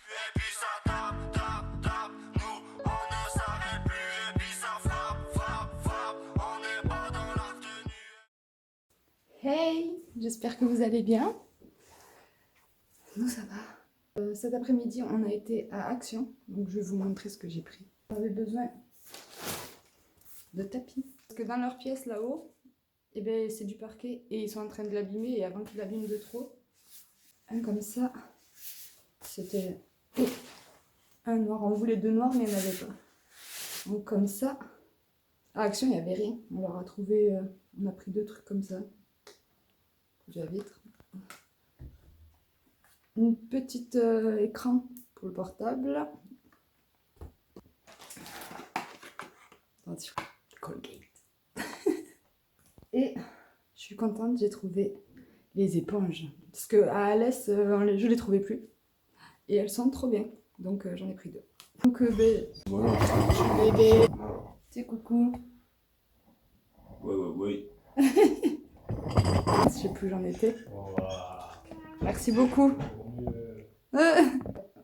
Et puis ça tape, tape, tape, nous on ne s'arrête plus. Et puis ça frappe, frappe, frappe, on n'est pas dans la retenue. Hey, j'espère que vous allez bien. Nous ça va. Cet après-midi on a été à Action, donc je vais vous montrer ce que j'ai pris. On avait besoin de tapis. Parce que dans leur pièce là-haut, eh ben, c'est du parquet et ils sont en train de l'abîmer et avant qu'ils l'abîment de trop, un comme ça, c'était un noir. On voulait deux noirs mais il n'y en avait pas. Donc comme ça, à Action il n'y avait rien. On leur a trouvé, on a pris deux trucs comme ça. De la vitre. Une petite écran pour le portable. Attention, Colgate. Et je suis contente, j'ai trouvé les éponges. Parce que à Alès, je les trouvais plus. Et elles sont trop bien. Donc j'en ai pris deux. Donc Voilà. bébé. C'est coucou. Oui. Je sais plus où j'en étais. Merci beaucoup.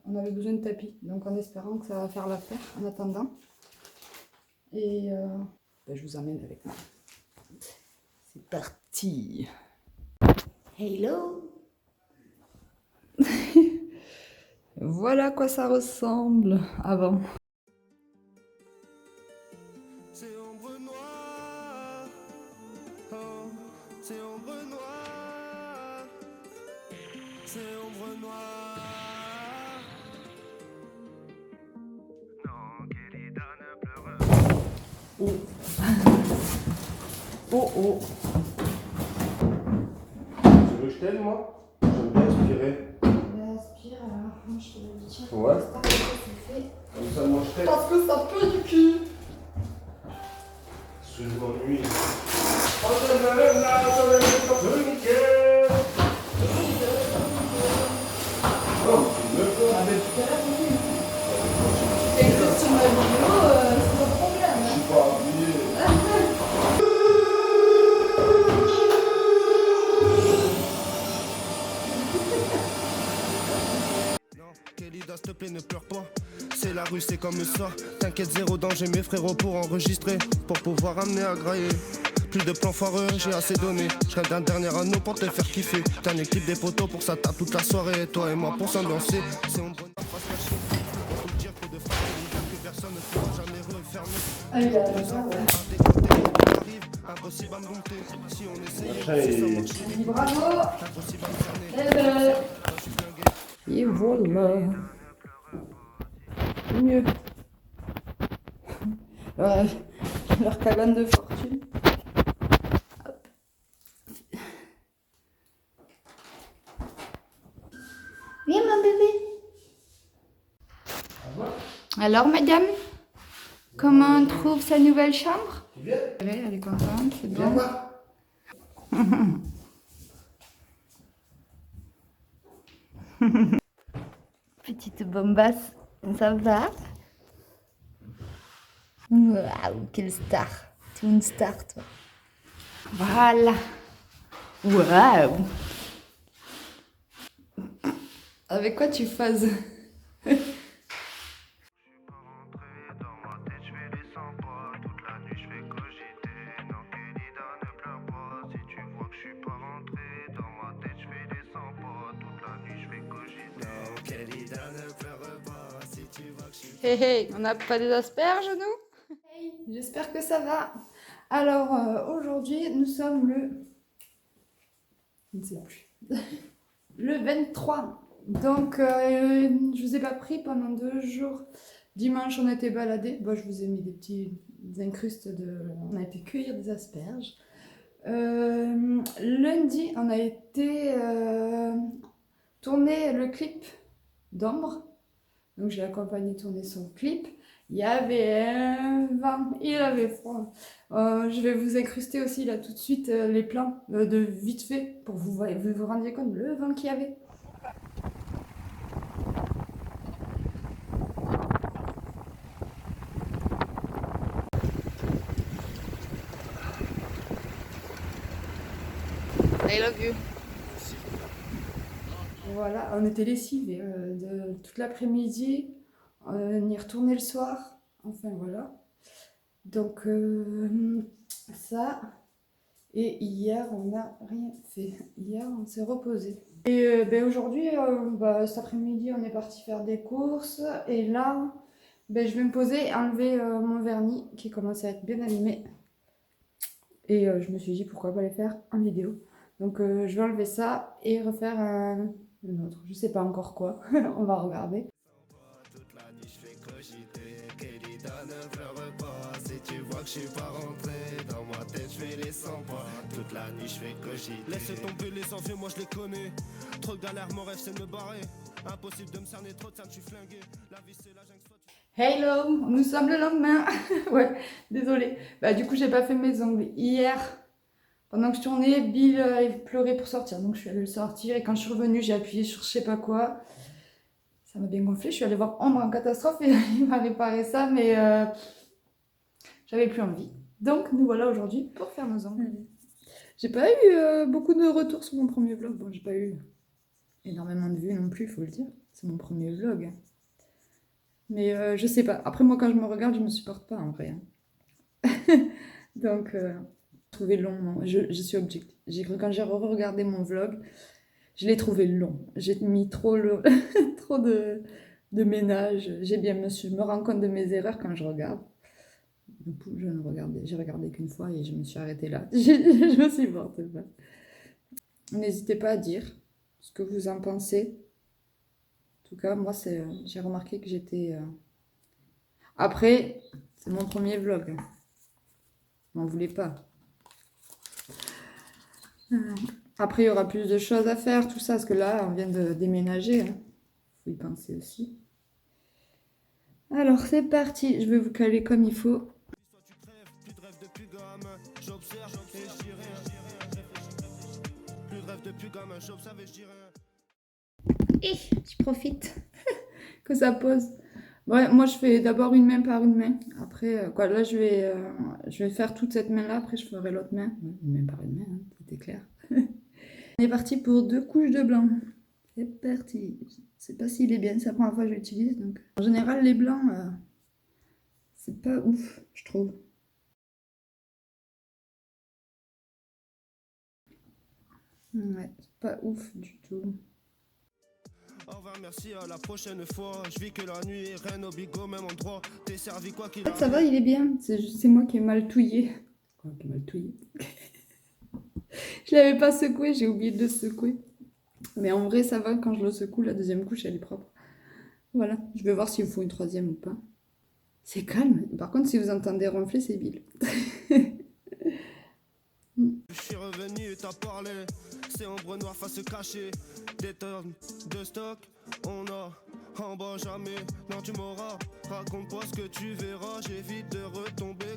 On avait besoin de tapis, donc en espérant que ça va faire l'affaire en attendant. Et je vous emmène avec moi. C'est parti. Hello. Voilà à quoi ça ressemble avant. C'est ombre noire, oh, c'est ombre noire, c'est ombre noire. Non, Kélida ne pleure pas. Oh. Oh. Tu veux que je t'aide, moi? J'aime bien aspirer. Aspire alors, moi je te le dis. Ouais. Fait. Comme ça, moi, je t'aide. Parce que ça pue du cul. Parce que je m'ennuie. Oh, je me lève là, je me lève comme le nickel. Oh, tu me fais avec. Et que sur ma vidéo, c'est pas de problème. Je suis pas habillé. Non, Kélida, s'il te plaît, ne pleure pas. C'est la rue, c'est comme ça. T'inquiète, zéro danger, mes frérots pour enregistrer. Pour pouvoir amener à grailler. Plus de plans foireux, j'ai assez donné. Je rêve d'un dernier anneau pour te faire kiffer. Dernier clip des potos pour ça tape toute la soirée. Toi et moi pour s'ambiancer. C'est ombre noire, face cachée. Faut le dire, faut de frères que personne ne pourra jamais refermer. Ah, il a raison, ouais. Impossible à me dompter. Si on essayait, Machin, si ça il- marche, Je dis bravo. impossible à me cerner. Je suis flingué. Et voilà. Mieux. Ouais, leur cabane de fortune. Hop. Viens mon bébé. Alors madame, comment on trouve sa nouvelle chambre? Tu viens? Ouais, elle est contente, c'est Viens bien. voir. Petite bombasse, ça va? Waouh, quelle star! Tu es une star, toi. Voilà. Waouh! Avec quoi tu phases? Dans ma tête, je fais les 100 pas. Toute la nuit, je fais cogiter. Non, Kélida, ne pleure pas. Si tu vois que je suis pas rentré, dans ma tête, je fais les 100 pas. Toute la nuit, je fais cogiter. Non, Kélida, ne pleure pas. Si tu vois que je suis Hey, hey, on n'a pas des asperges, nous? Hey, j'espère que ça va. Alors, aujourd'hui, nous sommes le... Je ne sais plus. Le 23. Donc, je vous ai pas pris pendant 2 jours. Dimanche, on a été baladés. Bon, je vous ai mis des incrustes de... On a été cueillir des asperges. Lundi, on a été tourner le clip d'Ombre. Donc, j'ai accompagné tourner son clip. Il y avait un vent, il avait froid. Je vais vous incruster aussi là tout de suite les plans de vite fait pour vous rendiez compte le vent qu'il y avait. I love you. Voilà, on était lessivés de toute l'après-midi, on y retournait le soir, enfin voilà. Donc ça, et hier on n'a rien fait, hier on s'est reposé. Et ben, aujourd'hui, cet après-midi on est parti faire des courses, et là ben, je vais me poser et enlever mon vernis qui commence à être bien abîmé. Et je me suis dit pourquoi pas les faire en vidéo. Donc je vais enlever ça et refaire un autre. Je sais pas encore quoi. On va regarder. Toute la nuit je fais cogiter, Kellyda ne pleure pas. Si tu vois que je suis pas rentré, dans ma tête je fais les 100 pas. Toute la nuit je fais cogiter. Laissez tomber les envieux, moi je les connais. Trop de galères, mon rêve c'est de me barrer. Impossible de me cerner, trop de ça, je suis flingué. La vie c'est la jungle, soit tu... Hello, nous sommes le lendemain. Ouais, désolée. Bah du coup j'ai pas fait mes ongles hier. Pendant que je tournais, Bill il pleurait pour sortir. Donc je suis allée le sortir et quand je suis revenue, j'ai appuyé sur je sais pas quoi. Ça m'a bien gonflé. Je suis allée voir Ombre en catastrophe et il m'a réparé ça, mais j'avais plus envie. Donc nous voilà aujourd'hui pour faire nos ongles. J'ai pas eu beaucoup de retours sur mon premier vlog. Bon, j'ai pas eu énormément de vues non plus, il faut le dire. C'est mon premier vlog. Mais je sais pas. Après, moi, quand je me regarde, je me supporte pas en vrai. Donc, trouvé long. Je suis objective. Quand j'ai regardé mon vlog, je l'ai trouvé long. J'ai mis trop, trop de ménage. Je me rends compte de mes erreurs quand je regarde. Du coup, j'ai regardé qu'une fois et je me suis arrêtée là. Je me supporte pas. N'hésitez pas à dire ce que vous en pensez. En tout cas, moi, j'ai remarqué que j'étais... Après, c'est mon premier vlog. M'en voulez pas. Après, il y aura plus de choses à faire, tout ça, parce que là, on vient de déménager. Hein. Faut y penser aussi. Alors, c'est parti. Je vais vous caler comme il faut. Soit tu crèves, plus de rêve depuis gamin. J'observe et je dis rien. Plus de rêve depuis gamin, j'observe et je dis rien. Et je profite que ça pose. Ouais, moi, je fais d'abord une main par une main. Après, quoi, là, je vais faire toute cette main-là. Après, je ferai l'autre main. Ouais, une main par une main, hein, c'était clair. On est parti pour 2 couches de blanc. C'est parti. Je sais pas s'il est bien, c'est la première fois que je l'utilise. Donc... En général, les blancs, c'est pas ouf, je trouve. Ouais, c'est pas ouf du tout. Au revoir, merci, à la prochaine fois. Je vis que la nuit, reine au bigot, même endroit. T'es servi quoi qu'il En fait, arrive. ça va, il est bien. C'est moi qui ai mal touillé. Quoi, qui ai mal touillé? Je l'avais pas secoué, j'ai oublié de le secouer. Mais en vrai, ça va, quand je le secoue, la deuxième couche, elle est propre. Voilà, je vais voir s'il me faut une troisième ou pas. C'est calme. Par contre, si vous entendez ronfler, c'est Bill. Je suis revenu, t'as parlé. C'est ombre noire face cacher. Des tonnes de stock, on a en bas jamais. Non, tu m'auras. Raconte-moi ce que tu verras. J'évite de retomber.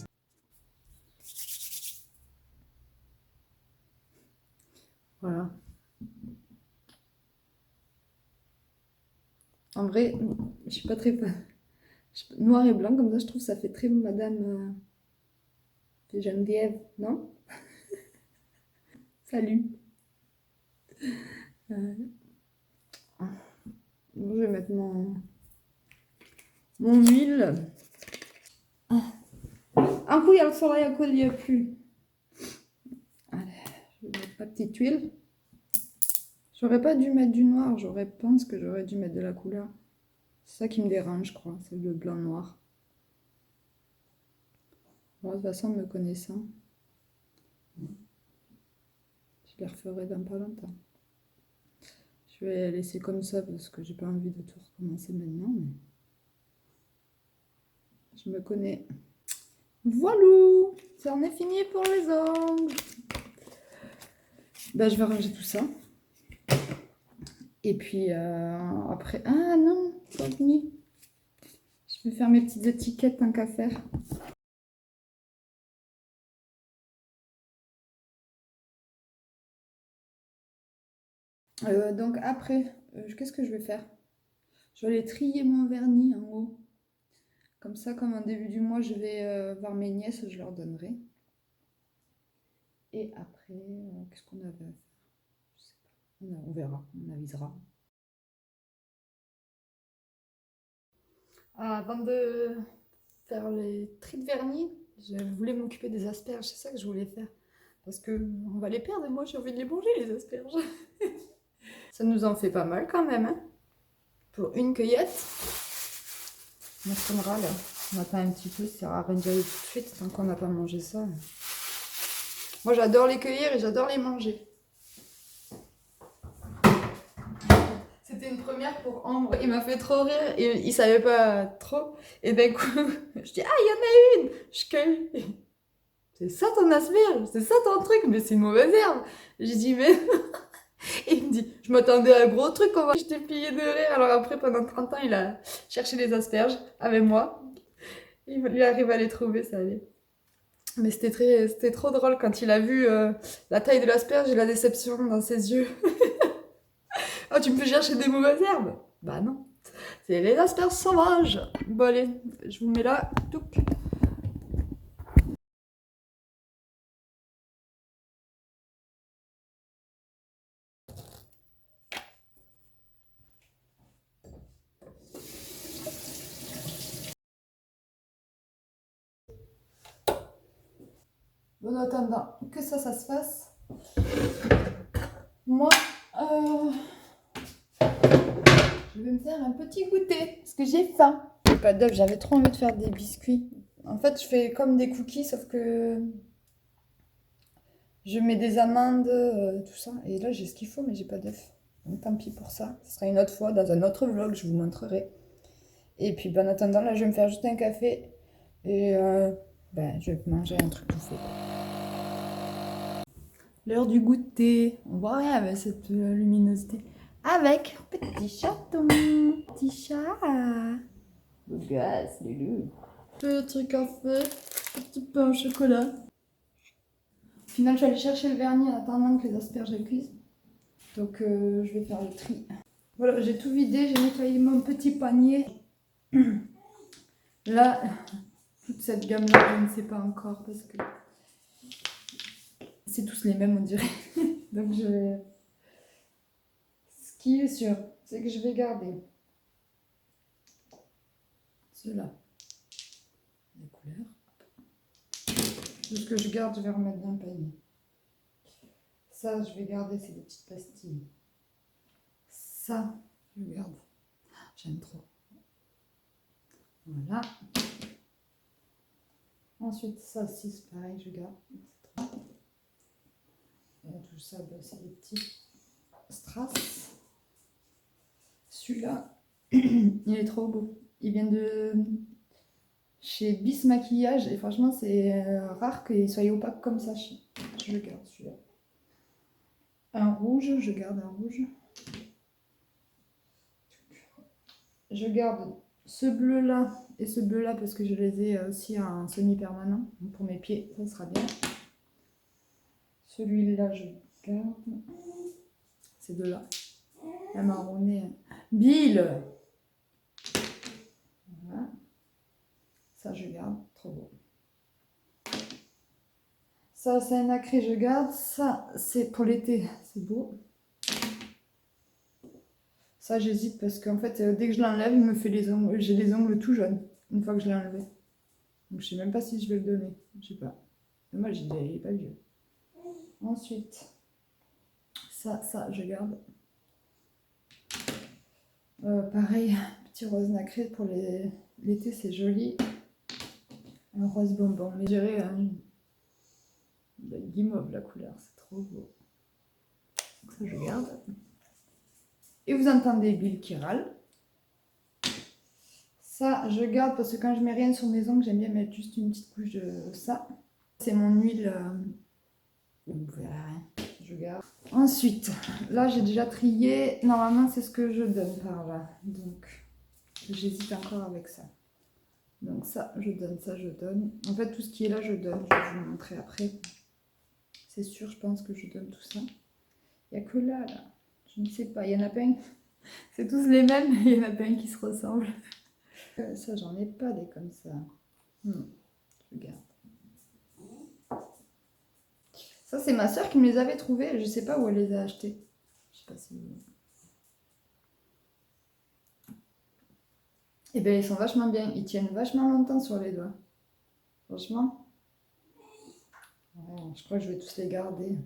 Voilà. En vrai, je suis pas très fan. Noir et blanc, comme ça, je trouve ça fait très Madame Geneviève, non? Salut. Bon, je vais mettre mon huile. Un coup, il y a le soleil, un coup, il n'y a plus. Allez, je vais mettre ma petite huile. J'aurais pas dû mettre du noir, pense que j'aurais dû mettre de la couleur. C'est ça qui me dérange, je crois, c'est le blanc-noir. Bon, de toute façon, me connaissant, je les referai dans pas longtemps. Je vais laisser comme ça parce que j'ai pas envie de tout recommencer maintenant. Mais... je me connais. Voilà, ça en est fini pour les ongles. Ben, je vais ranger tout ça. Et puis après... Ah non, c'est pas fini. Je vais faire mes petites étiquettes tant qu'à faire. Donc après, qu'est-ce que je vais faire? Je vais aller trier mon vernis en haut. Comme ça, comme en début du mois, je vais voir mes nièces, je leur donnerai. Et après, qu'est-ce qu'on avait à faire? Je sais pas. On verra, on avisera. Avant de faire les tris de vernis, je voulais m'occuper des asperges, c'est ça que je voulais faire. Parce que on va les perdre et moi j'ai envie de les manger les asperges. Ça nous en fait pas mal quand même, hein. Pour une cueillette. On attendra là. On attend un petit peu, ça sert à rien d'y aller tout de suite tant qu'on n'a pas mangé ça. Moi j'adore les cueillir et j'adore les manger. C'était une première pour Ambre. Il m'a fait trop rire et il savait pas trop. Et d'un coup, je dis ah il y en a une. Je cueille. C'est ça ton asperge, c'est ça ton truc, mais c'est une mauvaise herbe. J'ai dit mais et il me dit je m'attendais à un gros truc. J'étais pliée de rire. Alors après pendant 30 ans il a cherché les asperges avec moi. Il arrive à les trouver, ça allait. Mais c'était trop drôle quand il a vu la taille de l'asperge et la déception dans ses yeux. Oh, tu me fais chercher des mauvaises herbes? Bah non, c'est les asperges sauvages. Bon allez, je vous mets là. Touc. Bon, en attendant que ça se fasse, moi, je vais me faire un petit goûter parce que j'ai faim. J'ai pas d'œuf, j'avais trop envie de faire des biscuits. En fait, je fais comme des cookies, sauf que je mets des amandes, tout ça. Et là, j'ai ce qu'il faut, mais j'ai pas d'œuf. Donc tant pis pour ça. Ce sera une autre fois, dans un autre vlog, je vous montrerai. Et puis, ben, en attendant, là, je vais me faire juste un café. Et je vais manger un truc tout fait. L'heure du goûter. On voit rien avec cette luminosité. Avec petit chaton. Petit chat. Beau gosse, Lulu. Petit café. Petit pain au chocolat. Au final, je suis allée chercher le vernis en attendant que les asperges cuisent. Donc, je vais faire le tri. Voilà, j'ai tout vidé. J'ai nettoyé mon petit panier. Là, toute cette gamme-là, je ne sais pas encore parce que c'est tous les mêmes, on dirait. Donc, ce qui est sûr, c'est que je vais garder ceux-là, les couleurs. Tout ce que je garde, je vais remettre dans le panier. Ça, je vais garder, c'est des petites pastilles. Ça, je garde. J'aime trop. Voilà. Ensuite, ça aussi, c'est pareil, je garde. Et tout ça, c'est des petits strass. Celui-là, il est trop beau. Il vient de chez Bis Maquillage et franchement, c'est rare qu'il soit opaque comme ça. Je garde celui-là. Un rouge, je garde un rouge. Je garde ce bleu-là et ce bleu-là parce que je les ai aussi en semi-permanent. Pour mes pieds, ça sera bien. Celui-là, je garde. Ces deux-là. La marronnée. Bill! Voilà. Ça, je garde. Trop beau. Ça, c'est un nacré, je garde. Ça, c'est pour l'été. C'est beau. Ça, j'hésite parce qu'en fait, dès que je l'enlève, il me fait les ongles. J'ai les ongles tout jaunes une fois que je l'ai enlevé. Donc, je sais même pas si je vais le donner. Je sais pas. Moi, il est pas vieux. Ensuite, ça, je garde. Pareil, petit rose nacré pour l'été, c'est joli. Un rose bonbon. Mais je dirais guimauve la couleur, c'est trop beau. Donc ça, je garde. Et vous entendez Bill qui râle. Ça, je garde parce que quand je mets rien sur mes ongles, j'aime bien mettre juste une petite couche de ça. C'est mon huile. Vous verrez rien. Je garde. Ensuite, là, j'ai déjà trié. Normalement, c'est ce que je donne par là. Donc, j'hésite encore avec ça. Donc ça, je donne, ça, je donne. En fait, tout ce qui est là, je donne. Je vais vous montrer après. C'est sûr, je pense que je donne tout ça. Il n'y a que là. Je ne sais pas. Il y en a pas un. C'est tous les mêmes, mais il y en a pas un qui se ressemble. Ça, j'en ai pas des comme ça. Je garde. Ça, c'est ma soeur qui me les avait trouvés. Je sais pas où elle les a achetés. Je sais pas si... Et bien, ils sont vachement bien. Ils tiennent vachement longtemps sur les doigts. Franchement. Ouais, je crois que je vais tous les garder.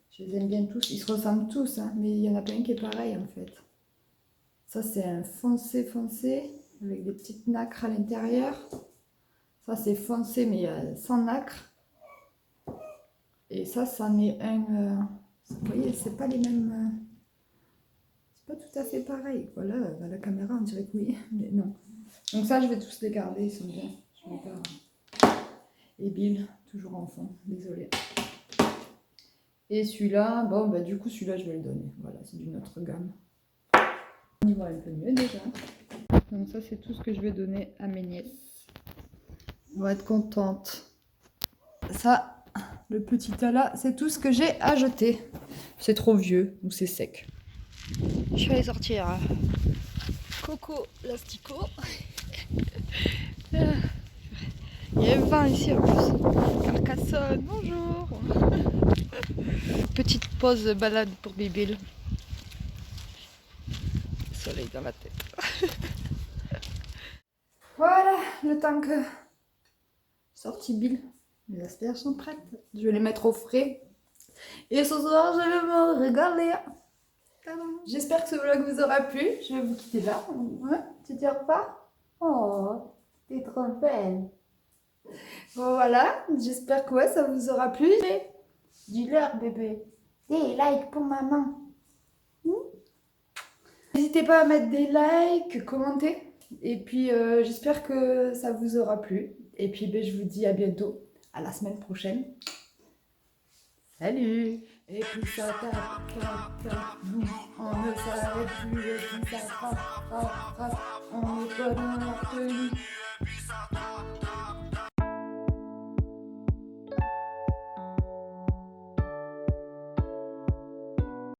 Je les aime bien tous. Ils se ressemblent tous, hein, mais il y en a pas un qui est pareil en fait. Ça, c'est un foncé foncé avec des petites nacres à l'intérieur. Ça, c'est foncé mais sans nacre. Et ça, c'en est un. Vous voyez, c'est pas les mêmes. C'est pas tout à fait pareil. Voilà, à la caméra, on dirait que oui, mais non. Donc, ça, je vais tous les garder. Ils sont bien. Je vais pas. Et Bill, toujours en fond. Désolée. Et celui-là, bon, bah, du coup, celui-là, je vais le donner. Voilà, c'est d'une autre gamme. On y voit un peu mieux déjà. Donc, ça, c'est tout ce que je vais donner à mes nièces. On va être contente. Ça, le petit tas là, c'est tout ce que j'ai à jeter. C'est trop vieux ou c'est sec. Je vais aller sortir. Coco l'asticot. Il y a le vent ici en plus. Carcassonne, bonjour. Petite pause balade pour Bibil. Soleil dans la tête. Voilà, le temps que sorti Bill. Les asperges sont prêtes. Je vais les mettre au frais. Et ce soir, je vais me régaler. J'espère que ce vlog vous aura plu. Je vais vous quitter là. Ouais, tu dis au revoir. Oh, t'es trop belle. Bon, voilà. J'espère que ouais, ça vous aura plu. Dis-leur, bébé. Des likes pour maman. N'hésitez pas à mettre des likes, commenter. Et puis, j'espère que ça vous aura plu. Et puis, ben, je vous dis à bientôt. À la semaine prochaine. Salut! Et puis ça tape, nous, on ne s'arrête plus, et puis ça frappe, on n'est pas dans la tenue.